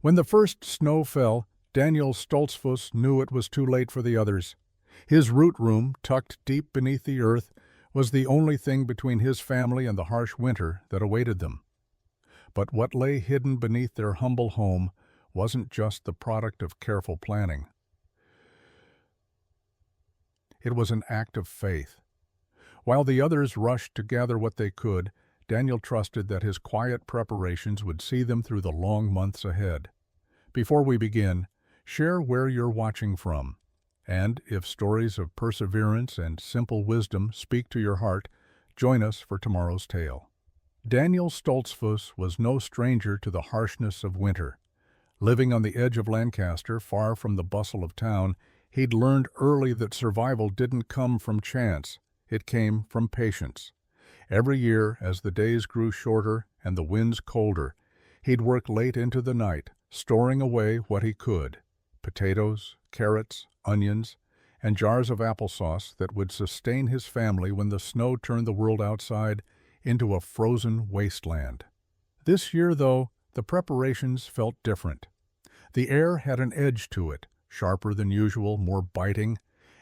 When the first snow fell, Daniel Stoltzfus knew it was too late for the others. His root room, tucked deep beneath the earth, was the only thing between his family and the harsh winter that awaited them. But what lay hidden beneath their humble home wasn't just the product of careful planning. It was an act of faith. While the others rushed to gather what they could, Daniel trusted that his quiet preparations would see them through the long months ahead. Before we begin, share where you're watching from, and if stories of perseverance and simple wisdom speak to your heart, join us for tomorrow's tale. Daniel Stoltzfus was no stranger to the harshness of winter. Living on the edge of Lancaster, far from the bustle of town, he'd learned early that survival didn't come from chance. It came from patience. Every year, as the days grew shorter and the winds colder, he'd work late into the night, storing away what he could: potatoes, carrots, onions, and jars of applesauce that would sustain his family when the snow turned the world outside into a frozen wasteland. This year, though, the preparations felt different. The air had an edge to it, sharper than usual, more biting,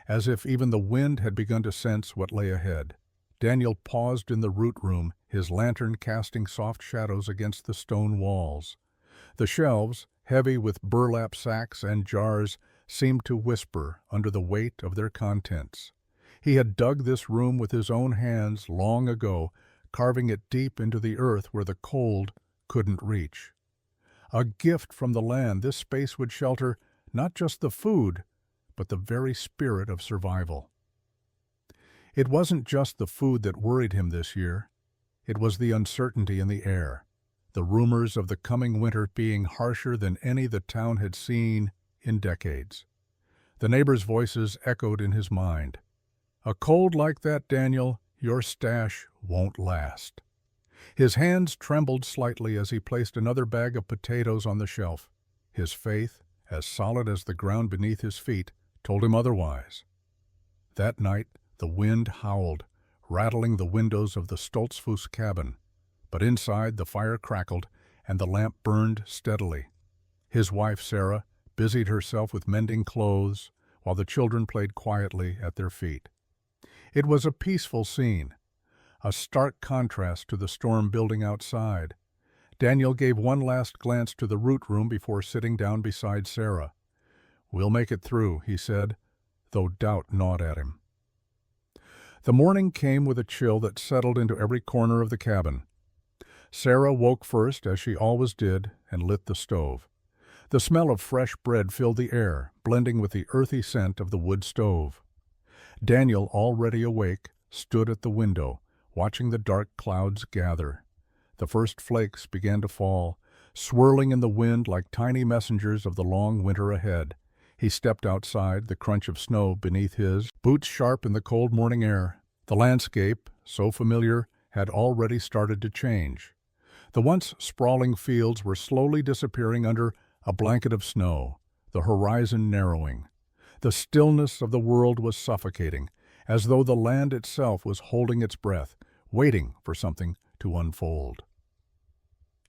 as if even the wind had begun to sense what lay ahead. Daniel paused in the root room, his lantern casting soft shadows against the stone walls. The shelves, heavy with burlap sacks and jars, seemed to whisper under the weight of their contents. He had dug this room with his own hands long ago, carving it deep into the earth where the cold couldn't reach. A gift from the land, this space would shelter not just the food, but the very spirit of survival. It wasn't just the food that worried him this year. It was the uncertainty in the air, the rumors of the coming winter being harsher than any the town had seen in decades. The neighbors' voices echoed in his mind. "A cold like that, Daniel, your stash won't last." His hands trembled slightly as he placed another bag of potatoes on the shelf. His faith, as solid as the ground beneath his feet, told him otherwise. That night, the wind howled, rattling the windows of the Stoltzfus cabin, but inside the fire crackled and the lamp burned steadily. His wife, Sarah, busied herself with mending clothes, while the children played quietly at their feet. It was a peaceful scene, a stark contrast to the storm building outside. Daniel gave one last glance to the root room before sitting down beside Sarah. "We'll make it through," he said, though doubt gnawed at him. The morning came with a chill that settled into every corner of the cabin. Sarah woke first, as she always did, and lit the stove. The smell of fresh bread filled the air, blending with the earthy scent of the wood stove. Daniel, already awake, stood at the window, watching the dark clouds gather. The first flakes began to fall, swirling in the wind like tiny messengers of the long winter ahead. He stepped outside, the crunch of snow beneath his boots sharp in the cold morning air. The landscape, so familiar, had already started to change. The once sprawling fields were slowly disappearing under a blanket of snow, the horizon narrowing. The stillness of the world was suffocating, as though the land itself was holding its breath, waiting for something to unfold.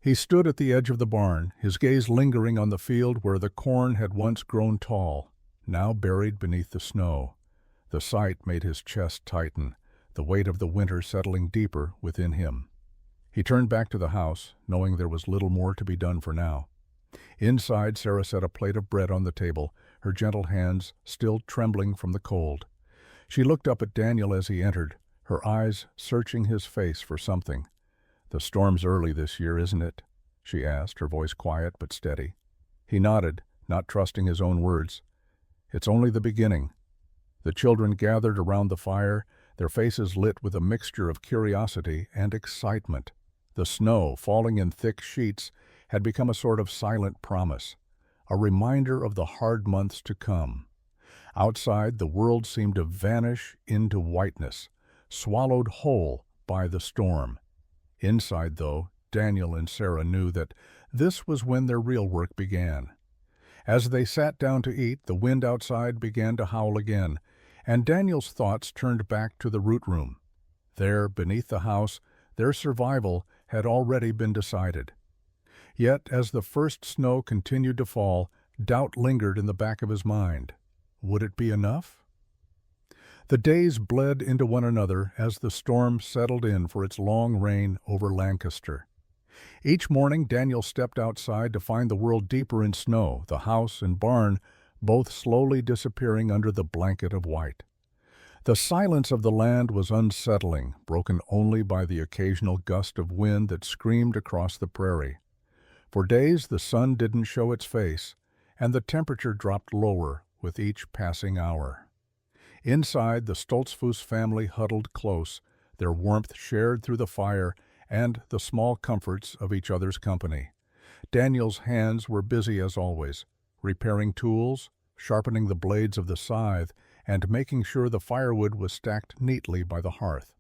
He stood at the edge of the barn, his gaze lingering on the field where the corn had once grown tall, now buried beneath the snow. The sight made his chest tighten, the weight of the winter settling deeper within him. He turned back to the house, knowing there was little more to be done for now. Inside, Sarah set a plate of bread on the table, her gentle hands still trembling from the cold. She looked up at Daniel as he entered, her eyes searching his face for something. "The storm's early this year, isn't it?" she asked, her voice quiet but steady. He nodded, not trusting his own words. "It's only the beginning." The children gathered around the fire, their faces lit with a mixture of curiosity and excitement. The snow, falling in thick sheets, had become a sort of silent promise, a reminder of the hard months to come. Outside, the world seemed to vanish into whiteness, swallowed whole by the storm. Inside, though, Daniel and Sarah knew that this was when their real work began. As they sat down to eat, the wind outside began to howl again, and Daniel's thoughts turned back to the root room. There, beneath the house, their survival had already been decided. Yet, as the first snow continued to fall, doubt lingered in the back of his mind. Would it be enough? The days bled into one another as the storm settled in for its long reign over Lancaster. Each morning Daniel stepped outside to find the world deeper in snow, the house and barn both slowly disappearing under the blanket of white. The silence of the land was unsettling, broken only by the occasional gust of wind that screamed across the prairie. For days the sun didn't show its face, and the temperature dropped lower with each passing hour. Inside, the Stoltzfus family huddled close, their warmth shared through the fire and the small comforts of each other's company. Daniel's hands were busy as always, repairing tools, sharpening the blades of the scythe, and making sure the firewood was stacked neatly by the hearth.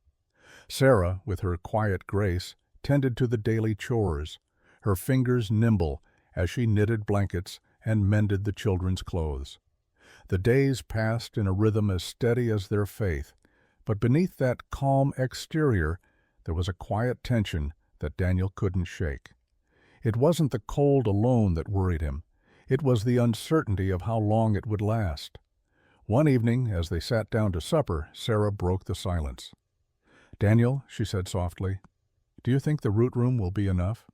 Sarah, with her quiet grace, tended to the daily chores, her fingers nimble as she knitted blankets and mended the children's clothes. The days passed in a rhythm as steady as their faith, but beneath that calm exterior there was a quiet tension that Daniel couldn't shake. It wasn't the cold alone that worried him. It was the uncertainty of how long it would last. One evening, as they sat down to supper, Sarah broke the silence. "Daniel," she said softly, "do you think the root room will be enough?"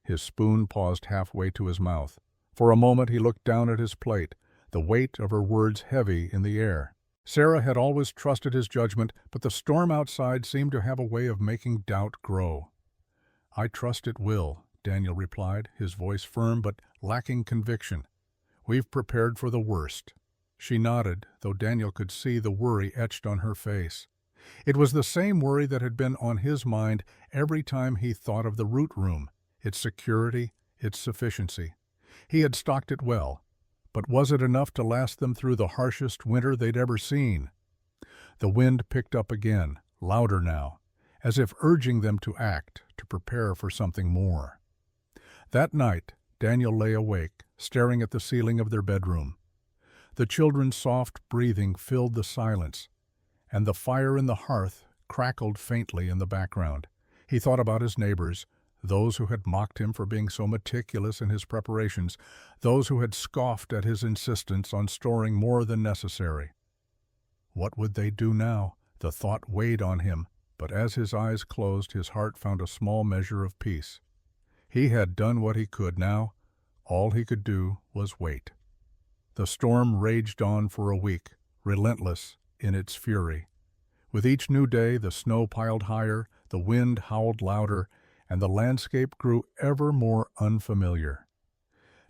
His spoon paused halfway to his mouth. For a moment he looked down at his plate, the weight of her words heavy in the air. Sarah had always trusted his judgment, but the storm outside seemed to have a way of making doubt grow. "I trust it will," Daniel replied, his voice firm but lacking conviction. "We've prepared for the worst." She nodded, though Daniel could see the worry etched on her face. It was the same worry that had been on his mind every time he thought of the root room, its security, its sufficiency. He had stocked it well, but was it enough to last them through the harshest winter they'd ever seen? The wind picked up again, louder now, as if urging them to act, to prepare for something more. That night, Daniel lay awake, staring at the ceiling of their bedroom. The children's soft breathing filled the silence, and the fire in the hearth crackled faintly in the background. He thought about his neighbors, those who had mocked him for being so meticulous in his preparations, those who had scoffed at his insistence on storing more than necessary. What would they do now? The thought weighed on him, but as his eyes closed, his heart found a small measure of peace. He had done what he could now. All he could do was wait. The storm raged on for a week, relentless in its fury. With each new day, the snow piled higher, the wind howled louder, and the landscape grew ever more unfamiliar.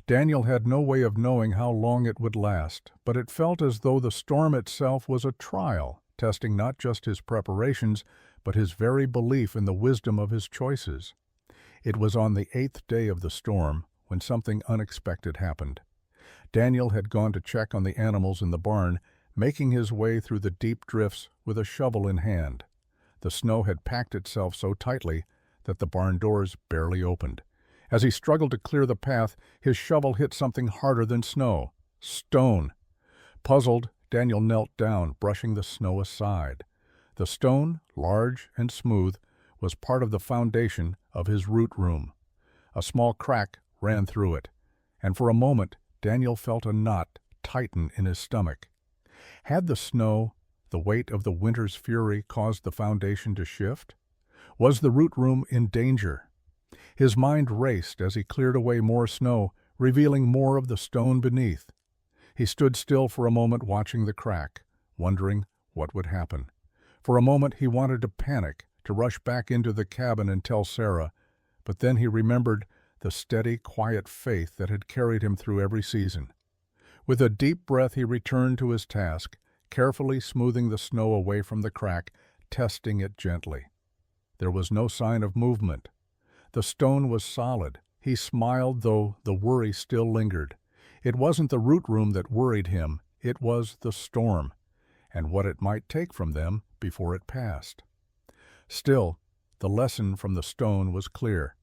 Daniel had no way of knowing how long it would last, but it felt as though the storm itself was a trial, testing not just his preparations, but his very belief in the wisdom of his choices. It was on the 8th day of the storm when something unexpected happened. Daniel had gone to check on the animals in the barn, making his way through the deep drifts with a shovel in hand. The snow had packed itself so tightly that the barn doors barely opened. As he struggled to clear the path, his shovel hit something harder than snow. Stone. Puzzled, Daniel knelt down, brushing the snow aside. The stone, large and smooth, was part of the foundation of his root room. A small crack ran through it, and for a moment Daniel felt a knot tighten in his stomach. Had the snow, the weight of the winter's fury, caused the foundation to shift? Was the root room in danger? His mind raced as he cleared away more snow, revealing more of the stone beneath. He stood still for a moment watching the crack, wondering what would happen. For a moment he wanted to panic, to rush back into the cabin and tell Sarah, but then he remembered the steady, quiet faith that had carried him through every season. With a deep breath he returned to his task, carefully smoothing the snow away from the crack, testing it gently. There was no sign of movement. The stone was solid. He smiled, though the worry still lingered. It wasn't the root room that worried him, it was the storm, and what it might take from them before it passed. Still, the lesson from the stone was clear.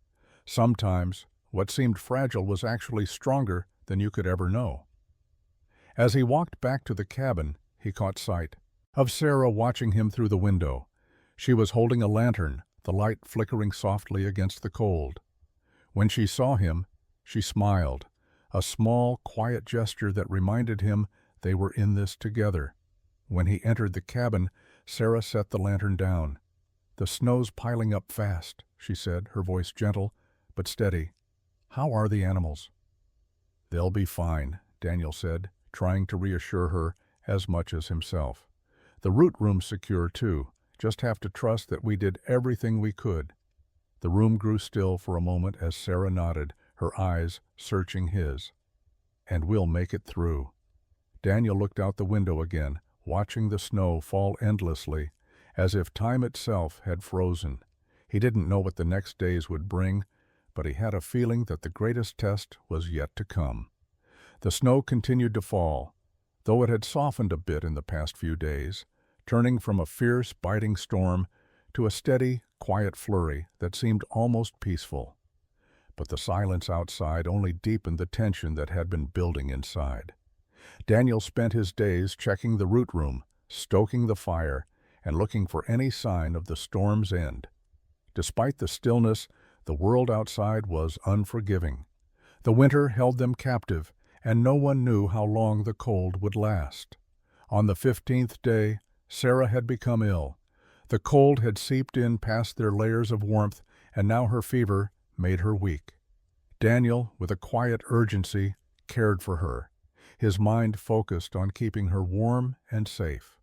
Sometimes what seemed fragile was actually stronger than you could ever know. As he walked back to the cabin, he caught sight of Sarah watching him through the window. She was holding a lantern, the light flickering softly against the cold. When she saw him, she smiled, a small, quiet gesture that reminded him they were in this together. When he entered the cabin, Sarah set the lantern down. "The snow's piling up fast," she said, her voice gentle but steady. "How are the animals?" "They'll be fine," Daniel said, trying to reassure her as much as himself. "The root room's secure, too. Just have to trust that we did everything we could." The room grew still for a moment as Sarah nodded, her eyes searching his. "And we'll make it through." Daniel looked out the window again, watching the snow fall endlessly, as if time itself had frozen. He didn't know what the next days would bring, but he had a feeling that the greatest test was yet to come. The snow continued to fall, though it had softened a bit in the past few days, turning from a fierce, biting storm to a steady, quiet flurry that seemed almost peaceful. But the silence outside only deepened the tension that had been building inside. Daniel spent his days checking the root room, stoking the fire, and looking for any sign of the storm's end. Despite the stillness, the world outside was unforgiving. The winter held them captive, and no one knew how long the cold would last. On the 15th day, Sarah had become ill. The cold had seeped in past their layers of warmth, and now her fever made her weak. Daniel, with a quiet urgency, cared for her, his mind focused on keeping her warm and safe.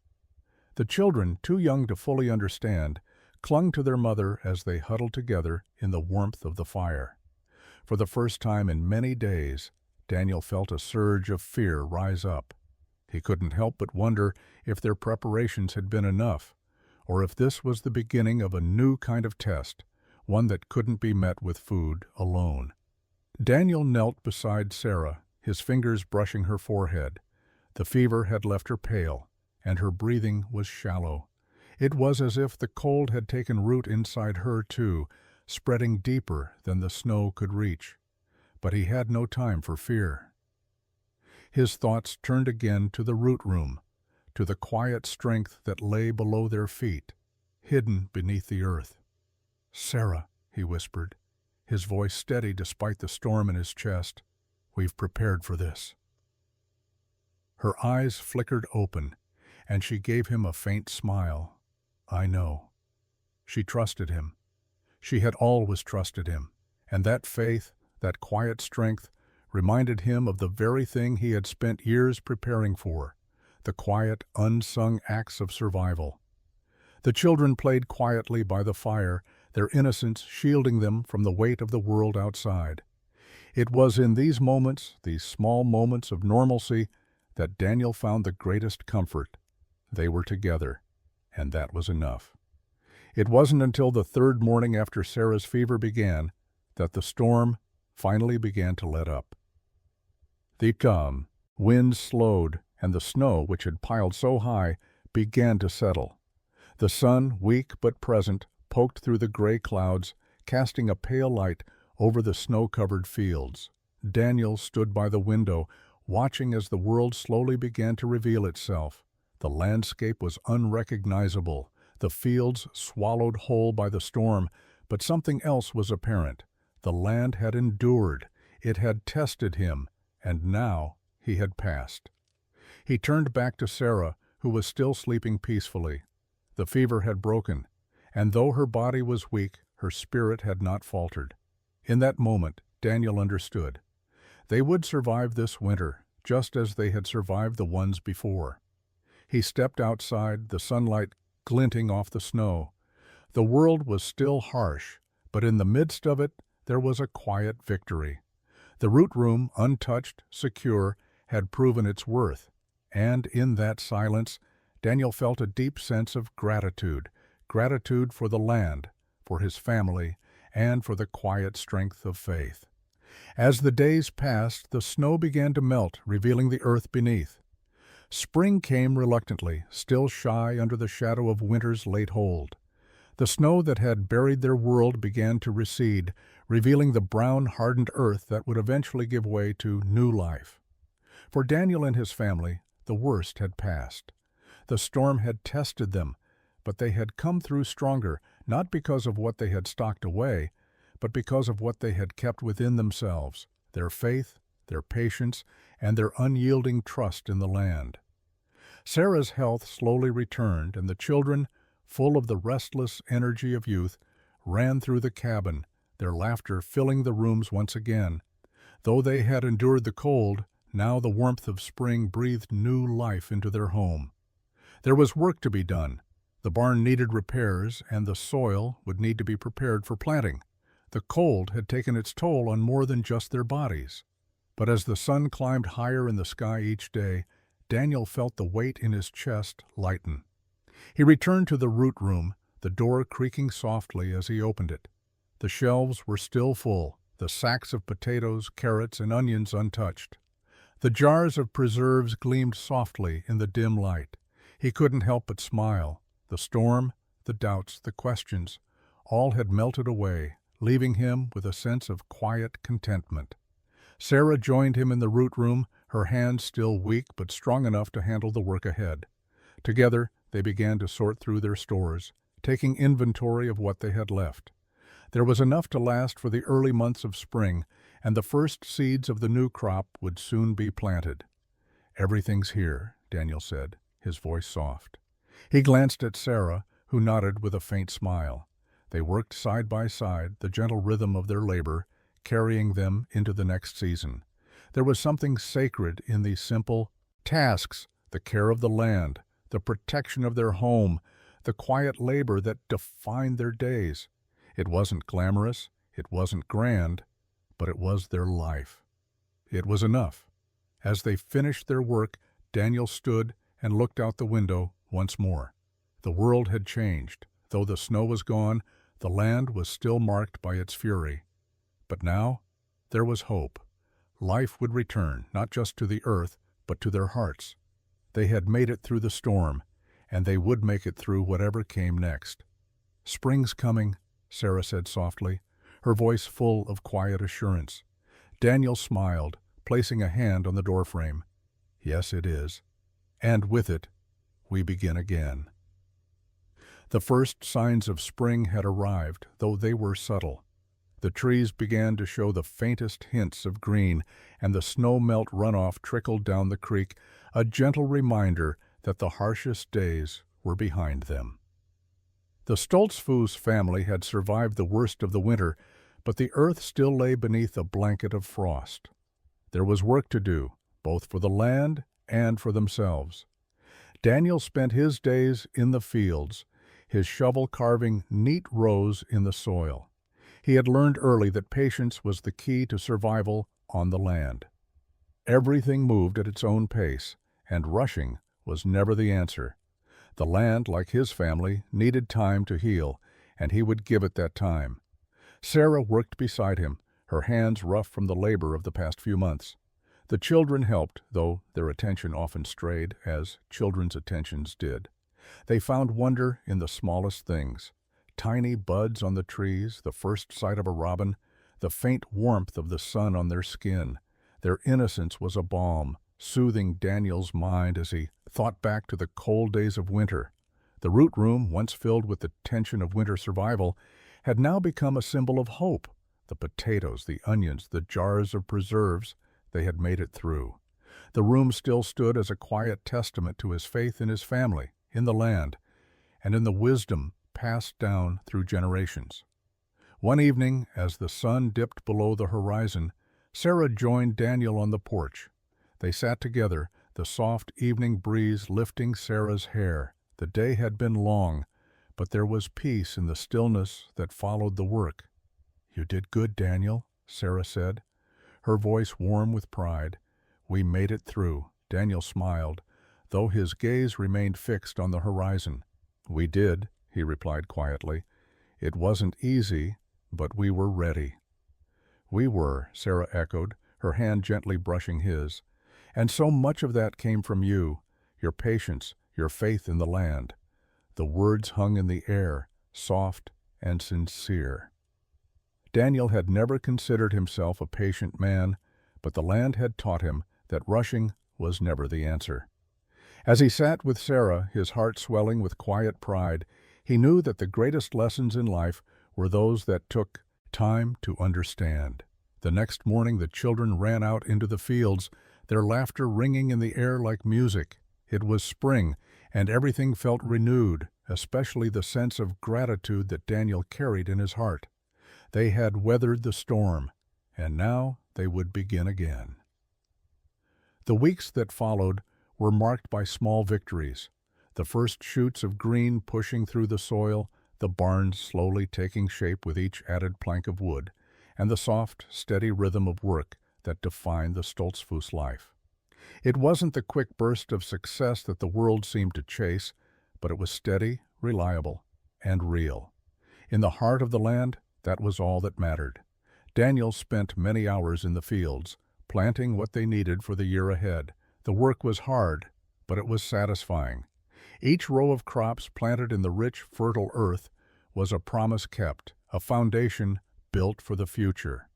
The children, too young to fully understand, clung to their mother as they huddled together in the warmth of the fire. For the first time in many days, Daniel felt a surge of fear rise up. He couldn't help but wonder if their preparations had been enough, or if this was the beginning of a new kind of test, one that couldn't be met with food alone. Daniel knelt beside Sarah, his fingers brushing her forehead. The fever had left her pale, and her breathing was shallow. It was as if the cold had taken root inside her too, spreading deeper than the snow could reach. But he had no time for fear. His thoughts turned again to the root room, to the quiet strength that lay below their feet, hidden beneath the earth. "Sarah," he whispered, his voice steady despite the storm in his chest, "we've prepared for this." Her eyes flickered open, and she gave him a faint smile. "I know." She trusted him. She had always trusted him, and that faith, that quiet strength, reminded him of the very thing he had spent years preparing for, the quiet, unsung acts of survival. The children played quietly by the fire, their innocence shielding them from the weight of the world outside. It was in these moments, these small moments of normalcy, that Daniel found the greatest comfort. They were together, and that was enough. It wasn't until the third morning after Sarah's fever began that the storm finally began to let up. The winds slowed, and the snow, which had piled so high, began to settle. The sun, weak but present, poked through the gray clouds, casting a pale light over the snow-covered fields. Daniel stood by the window, watching as the world slowly began to reveal itself. The landscape was unrecognizable, the fields swallowed whole by the storm, but something else was apparent. The land had endured, it had tested him, and now he had passed. He turned back to Sarah, who was still sleeping peacefully. The fever had broken, and though her body was weak, her spirit had not faltered. In that moment, Daniel understood. They would survive this winter, just as they had survived the ones before. He stepped outside, the sunlight glinting off the snow. The world was still harsh, but in the midst of it, there was a quiet victory. The root room, untouched, secure, had proven its worth, and in that silence, Daniel felt a deep sense of gratitude for the land, for his family, and for the quiet strength of faith. As the days passed, the snow began to melt, revealing the earth beneath. Spring came reluctantly, still shy under the shadow of winter's late hold. The snow that had buried their world began to recede, revealing the brown, hardened earth that would eventually give way to new life. For Daniel and his family, the worst had passed. The storm had tested them, but they had come through stronger, not because of what they had stocked away, but because of what they had kept within themselves, their faith, their patience, and their unyielding trust in the land. Sarah's health slowly returned, and the children, full of the restless energy of youth, ran through the cabin, their laughter filling the rooms once again. Though they had endured the cold, now the warmth of spring breathed new life into their home. There was work to be done. The barn needed repairs, and the soil would need to be prepared for planting. The cold had taken its toll on more than just their bodies. But as the sun climbed higher in the sky each day, Daniel felt the weight in his chest lighten. He returned to the root room, the door creaking softly as he opened it. The shelves were still full, the sacks of potatoes, carrots, and onions untouched. The jars of preserves gleamed softly in the dim light. He couldn't help but smile. The storm, the doubts, the questions, all had melted away, leaving him with a sense of quiet contentment. Sarah joined him in the root room, her hands still weak but strong enough to handle the work ahead. Together, they began to sort through their stores, taking inventory of what they had left. There was enough to last for the early months of spring, and the first seeds of the new crop would soon be planted. "Everything's here," Daniel said, his voice soft. He glanced at Sarah, who nodded with a faint smile. They worked side by side, the gentle rhythm of their labor carrying them into the next season. There was something sacred in these simple tasks, the care of the land, the protection of their home, the quiet labor that defined their days. It wasn't glamorous, it wasn't grand, but it was their life. It was enough. As they finished their work, Daniel stood and looked out the window once more. The world had changed. Though the snow was gone, the land was still marked by its fury. But now, there was hope. Life would return, not just to the earth, but to their hearts. They had made it through the storm, and they would make it through whatever came next. "Spring's coming," Sarah said softly, her voice full of quiet assurance. Daniel smiled, placing a hand on the doorframe. "Yes, it is. And with it, we begin again." The first signs of spring had arrived, though they were subtle. The trees began to show the faintest hints of green, and the snow melt runoff trickled down the creek, a gentle reminder that the harshest days were behind them. The Stoltzfus family had survived the worst of the winter, but the earth still lay beneath a blanket of frost. There was work to do, both for the land and for themselves. Daniel spent his days in the fields, his shovel carving neat rows in the soil. He had learned early that patience was the key to survival on the land. Everything moved at its own pace, and rushing was never the answer. The land, like his family, needed time to heal, and he would give it that time. Sarah worked beside him, her hands rough from the labor of the past few months. The children helped, though their attention often strayed, as children's attentions did. They found wonder in the smallest things. Tiny buds on the trees, the first sight of a robin, the faint warmth of the sun on their skin. Their innocence was a balm, soothing Daniel's mind as he thought back to the cold days of winter. The root room, once filled with the tension of winter survival, had now become a symbol of hope. The potatoes, the onions, the jars of preserves, they had made it through. The room still stood as a quiet testament to his faith in his family, in the land, and in the wisdom passed down through generations. One evening, as the sun dipped below the horizon, Sarah joined Daniel on the porch. They sat together, the soft evening breeze lifting Sarah's hair. The day had been long, but there was peace in the stillness that followed the work. "You did good, Daniel," Sarah said, her voice warm with pride. "We made it through." Daniel smiled, though his gaze remained fixed on the horizon. "We did," he replied quietly. "It wasn't easy, but we were ready." "We were," Sarah echoed, her hand gently brushing his. "And so much of that came from you, your patience, your faith in the land." The words hung in the air, soft and sincere. Daniel had never considered himself a patient man, but the land had taught him that rushing was never the answer. As he sat with Sarah, his heart swelling with quiet pride, he knew that the greatest lessons in life were those that took Time to understand. The next morning the children ran out into the fields, their laughter ringing in the air like music. It was spring, and everything felt renewed, especially the sense of gratitude that Daniel carried in his heart. They had weathered the storm, and now they would begin again. The weeks that followed were marked by small victories, the first shoots of green pushing through the soil, the barns slowly taking shape with each added plank of wood, and the soft, steady rhythm of work that defined the Stoltzfus life. It wasn't the quick burst of success that the world seemed to chase, but it was steady, reliable, and real. In the heart of the land, that was all that mattered. Daniel spent many hours in the fields, planting what they needed for the year ahead. The work was hard, but it was satisfying. Each row of crops planted in the rich, fertile earth was a promise kept, a foundation built for the future.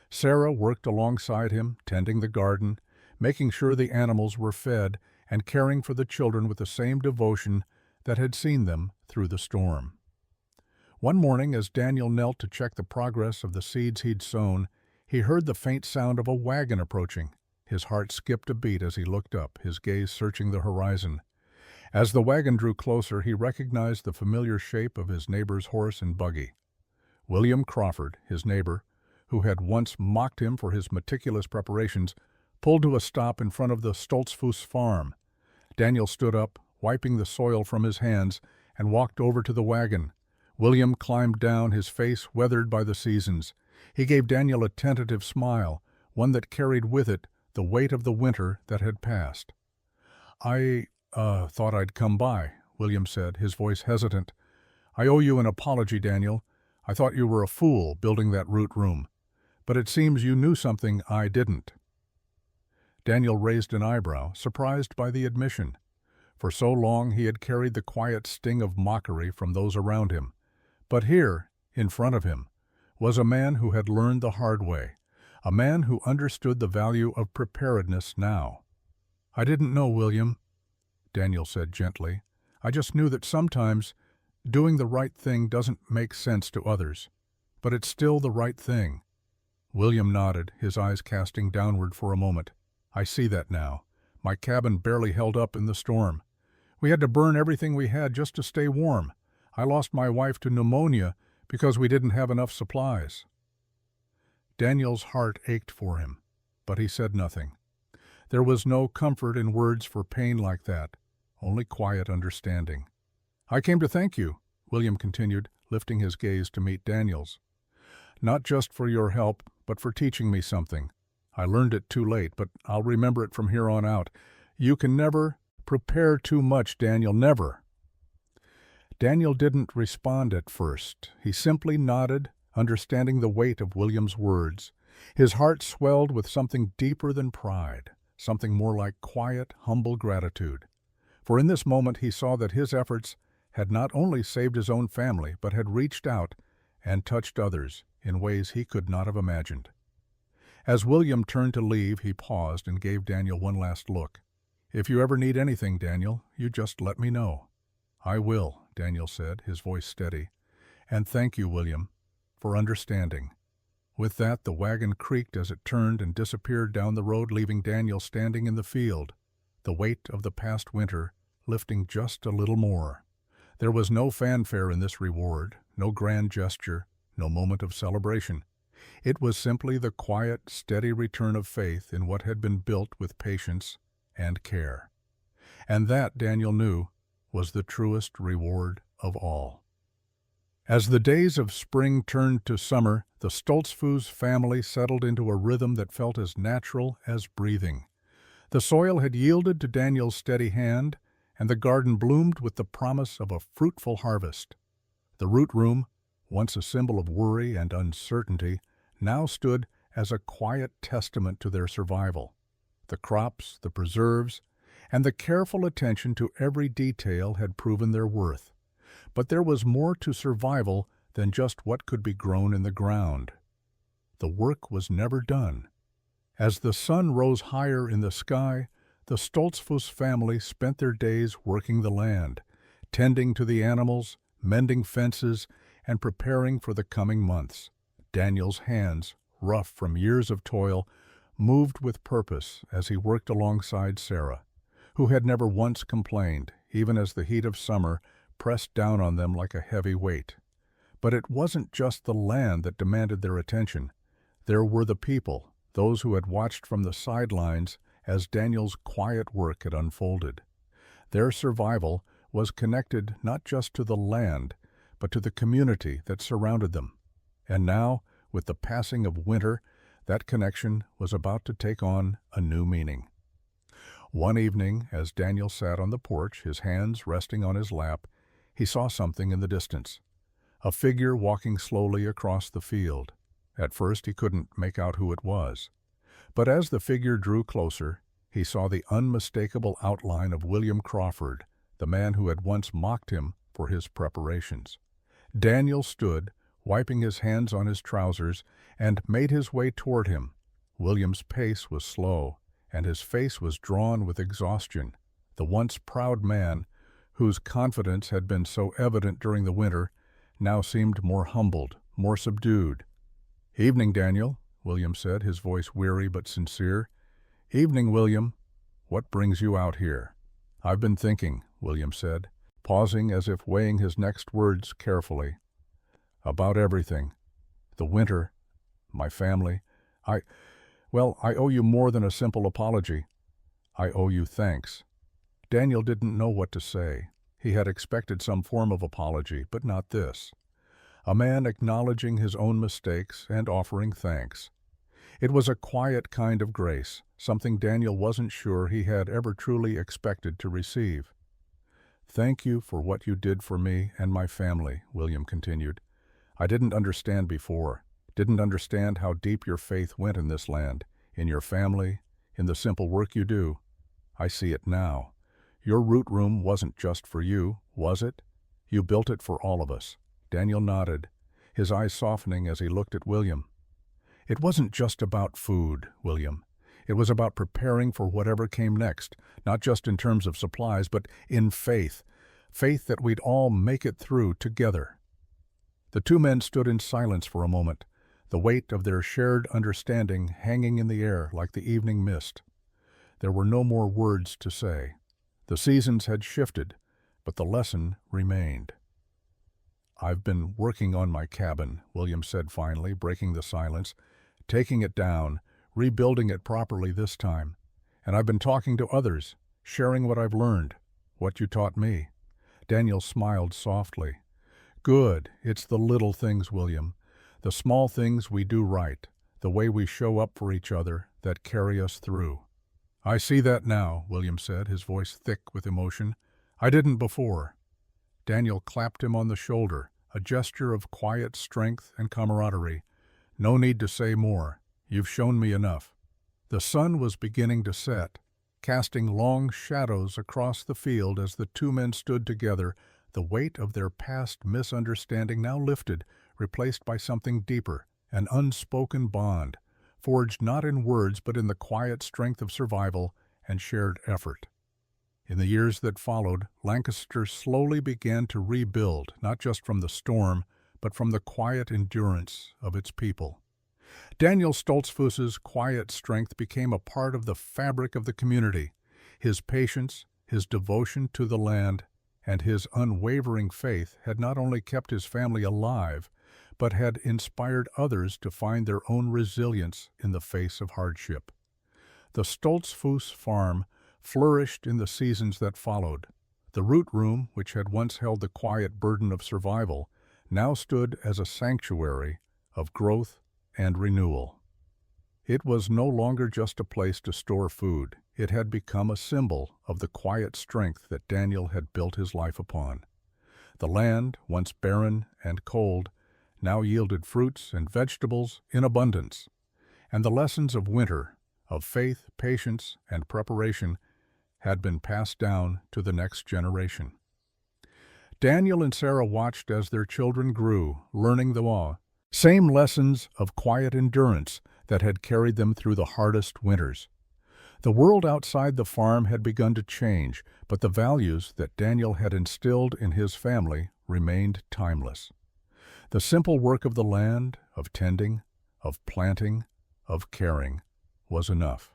Sarah worked alongside him, tending the garden, making sure the animals were fed, and caring for the children with the same devotion that had seen them through the storm. One morning, as Daniel knelt to check the progress of the seeds he'd sown, he heard the faint sound of a wagon approaching. His heart skipped a beat as he looked up, his gaze searching the horizon. As the wagon drew closer, he recognized the familiar shape of his neighbor's horse and buggy. William Crawford, his neighbor, who had once mocked him for his meticulous preparations, pulled to a stop in front of the Stoltzfus farm. Daniel stood up, wiping the soil from his hands, and walked over to the wagon. William climbed down, his face weathered by the seasons. He gave Daniel a tentative smile, one that carried with it the weight of the winter that had passed. "I thought I'd come by," William said, his voice hesitant. "I owe you an apology, Daniel. I thought you were a fool building that root room. But it seems you knew something I didn't." Daniel raised an eyebrow, surprised by the admission. For so long he had carried the quiet sting of mockery from those around him. But here, in front of him, was a man who had learned the hard way, a man who understood the value of preparedness now. "I didn't know, William," Daniel said gently. "I just knew that sometimes doing the right thing doesn't make sense to others. But it's still the right thing." William nodded, his eyes casting downward for a moment. "I see that now. My cabin barely held up in the storm. We had to burn everything we had just to stay warm. I lost my wife to pneumonia because we didn't have enough supplies." Daniel's heart ached for him, but he said nothing. There was no comfort in words for pain like that, only quiet understanding. "I came to thank you," William continued, lifting his gaze to meet Daniel's. "Not just for your help, but for teaching me something. I learned it too late, but I'll remember it from here on out. You can never prepare too much, Daniel, never." Daniel didn't respond at first. He simply nodded, understanding the weight of William's words. His heart swelled with something deeper than pride, something more like quiet, humble gratitude. For in this moment he saw that his efforts had not only saved his own family, but had reached out and touched others in ways he could not have imagined. As William turned to leave, he paused and gave Daniel one last look. "If you ever need anything, Daniel, you just let me know." "I will," Daniel said, his voice steady. "And thank you, William, for understanding." With that, the wagon creaked as it turned and disappeared down the road, leaving Daniel standing in the field, the weight of the past winter lifting just a little more. There was no fanfare in this reward, no grand gesture, no moment of celebration. It was simply the quiet, steady return of faith in what had been built with patience and care. And that, Daniel knew, was the truest reward of all. As the days of spring turned to summer, the Stoltzfus family settled into a rhythm that felt as natural as breathing. The soil had yielded to Daniel's steady hand, and the garden bloomed with the promise of a fruitful harvest. The root room, once a symbol of worry and uncertainty, now stood as a quiet testament to their survival. The crops, the preserves, and the careful attention to every detail had proven their worth. But there was more to survival than just what could be grown in the ground. The work was never done. As the sun rose higher in the sky, the Stoltzfus family spent their days working the land, tending to the animals, mending fences, and preparing for the coming months. Daniel's hands, rough from years of toil, moved with purpose as he worked alongside Sarah, who had never once complained, even as the heat of summer pressed down on them like a heavy weight. But it wasn't just the land that demanded their attention. There were the people, those who had watched from the sidelines as Daniel's quiet work had unfolded. Their survival was connected not just to the land, but to the community that surrounded them. And now, with the passing of winter, that connection was about to take on a new meaning. One evening, as Daniel sat on the porch, his hands resting on his lap, he saw something in the distance. A figure walking slowly across the field. At first he couldn't make out who it was. But as the figure drew closer, he saw the unmistakable outline of William Crawford, the man who had once mocked him for his preparations. Daniel stood, wiping his hands on his trousers, and made his way toward him. William's pace was slow, and his face was drawn with exhaustion. The once proud man, whose confidence had been so evident during the winter, now seemed more humbled, more subdued. "Evening, Daniel," William said, his voice weary but sincere. "Evening, William. What brings you out here?" "I've been thinking," William said, pausing as if weighing his next words carefully. "About everything. The winter, my family. I owe you more than a simple apology. I owe you thanks." Daniel didn't know what to say. He had expected some form of apology, but not this. A man acknowledging his own mistakes and offering thanks. It was a quiet kind of grace, something Daniel wasn't sure he had ever truly expected to receive. "Thank you for what you did for me and my family," William continued. "I didn't understand before, didn't understand how deep your faith went in this land, in your family, in the simple work you do. I see it now. Your root room wasn't just for you, was it? You built it for all of us." Daniel nodded, his eyes softening as he looked at William. "It wasn't just about food, William. It was about preparing for whatever came next, not just in terms of supplies, but in faith. Faith that we'd all make it through together." The two men stood in silence for a moment, the weight of their shared understanding hanging in the air like the evening mist. There were no more words to say. The seasons had shifted, but the lesson remained. "I've been working on my cabin," William said finally, breaking the silence, "taking it down, rebuilding it properly this time. And I've been talking to others, sharing what I've learned, what you taught me." Daniel smiled softly. "Good. It's the little things, William. The small things we do right, the way we show up for each other, that carry us through." "I see that now," William said, his voice thick with emotion. "I didn't before." Daniel clapped him on the shoulder, a gesture of quiet strength and camaraderie. "No need to say more. You've shown me enough." The sun was beginning to set, casting long shadows across the field as the two men stood together. The weight of their past misunderstanding now lifted, replaced by something deeper, an unspoken bond, forged not in words but in the quiet strength of survival and shared effort. In the years that followed, Lancaster slowly began to rebuild, not just from the storm, but from the quiet endurance of its people. Daniel Stoltzfus's quiet strength became a part of the fabric of the community. His patience, his devotion to the land, and his unwavering faith had not only kept his family alive, but had inspired others to find their own resilience in the face of hardship. The Stoltzfus farm flourished in the seasons that followed. The root room, which had once held the quiet burden of survival, now stood as a sanctuary of growth and renewal. It was no longer just a place to store food. It had become a symbol of the quiet strength that Daniel had built his life upon. The land, once barren and cold, now yielded fruits and vegetables in abundance, and the lessons of winter, of faith, patience, and preparation, had been passed down to the next generation. Daniel and Sarah watched as their children grew, learning the same lessons of quiet endurance that had carried them through the hardest winters. The world outside the farm had begun to change, but the values that Daniel had instilled in his family remained timeless. The simple work of the land, of tending, of planting, of caring, was enough.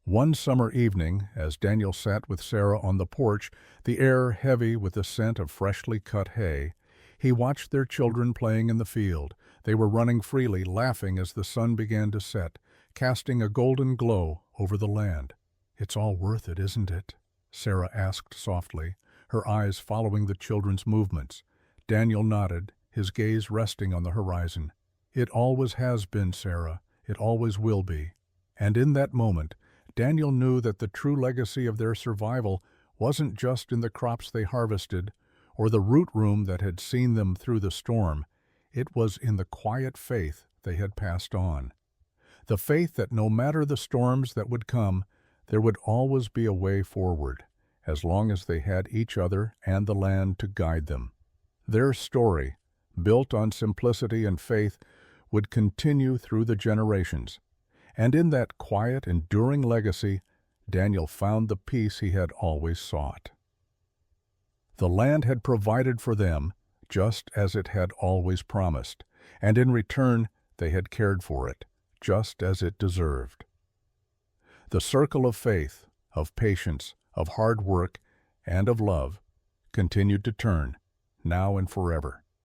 One summer evening, as Daniel sat with Sarah on the porch, the air heavy with the scent of freshly cut hay, he watched their children playing in the field. They were running freely, laughing as the sun began to set, casting a golden glow over the land. "It's all worth it, isn't it?" Sarah asked softly, her eyes following the children's movements. Daniel nodded, his gaze resting on the horizon. "It always has been, Sarah. It always will be." And in that moment, Daniel knew that the true legacy of their survival wasn't just in the crops they harvested or the root room that had seen them through the storm. It was in the quiet faith they had passed on. The faith that no matter the storms that would come, there would always be a way forward, as long as they had each other and the land to guide them. Their story, built on simplicity and faith, would continue through the generations. And in that quiet, enduring legacy, Daniel found the peace he had always sought. The land had provided for them, just as it had always promised, and in return they had cared for it, just as it deserved. The circle of faith, of patience, of hard work, and of love continued to turn, now and forever.